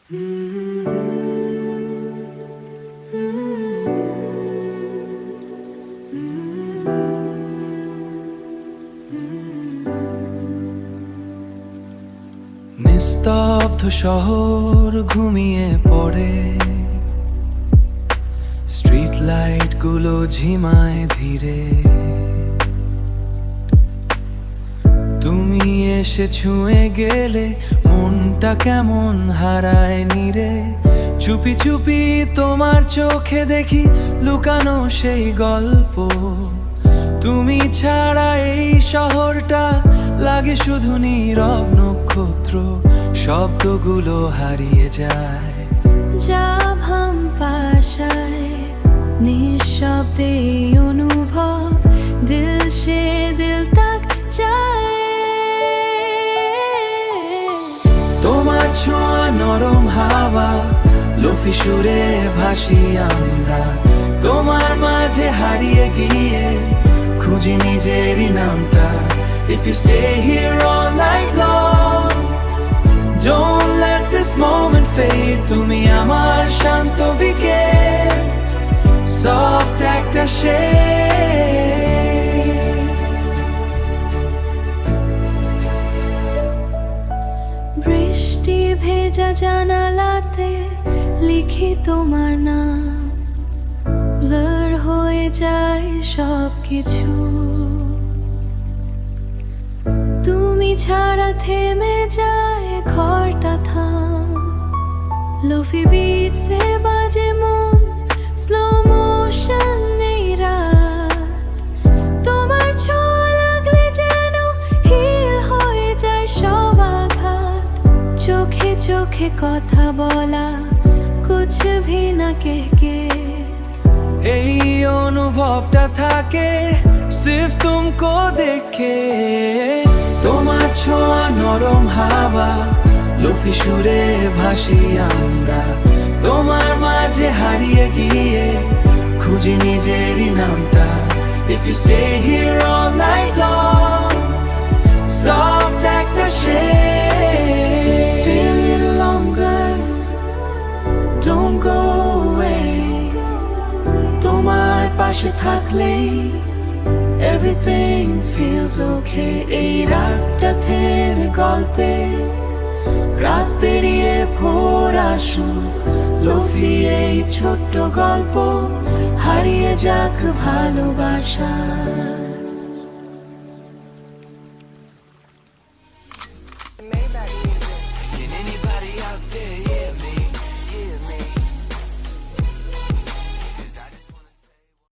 নিস্তব্ধ শহর ঘুমিয়ে পড়ে, স্ট্রিট লাইট গুলো ঝিমায় ধীরে। তুমি এসে ছুঁয়ে গেলে মনটা কেমন হারায় নিরে। চুপি চুপি তোমার চোখে দেখি লুকানো সেই গল্প। তুমি ছাড়া এই শহরটা লাগে শুধু নীরব নক্ষত্র, শব্দগুলো হারিয়ে যায়। যা ভাম পাশায় নিঃশব্দে অনুভব, দিল সে দিল তাক চায়। তোমার ছোঁয়া নরম হাওয়া, লোফি সুরে ভাসি আমরা। তোমার মাঝে হারিয়ে গিয়ে খুঁজি নিজেরই নামটা। If you stay here all night long, don't let this moment fade. তুমি আমার শান্ত বিকেল, soft একটা shade. বৃষ্টি ভেজা জানালাতে লিখি তোমার নাম, ব্লার হয়ে যায় সব কিছু। তুমি ছাড়া থেমে যায় ঘরটা থাম, লোফি বিট সে বাজে মন, স্লো মোশন নেই রাত। তোমার ছোঁয়া লাগলে যেন হিল হয়ে যায় সব আঘাত। চোখে চোখে কথা বলা, কুছ ভি না কেকে। এই অনুভবটা থাকে সির্ফ তুমকো দেখে। তোমার ছোঁয়া নরম হাওয়া, লোফি সুরে ভাসি আমরা। তোমার মাঝে হারিয়ে গিয়ে খুঁজি নিজেরই নামটা। If you stay here all night long, soft একটা shade. Stay a little longer, don't go away. তোমার পাশে থাকলেই everything feels okay. এই রাতটা থেমে গল্পে, রাত পেরিয়ে ভোর আসুক। লোফি এই ছোট্ট গল্প হারিয়ে যাক ভালোবাসা।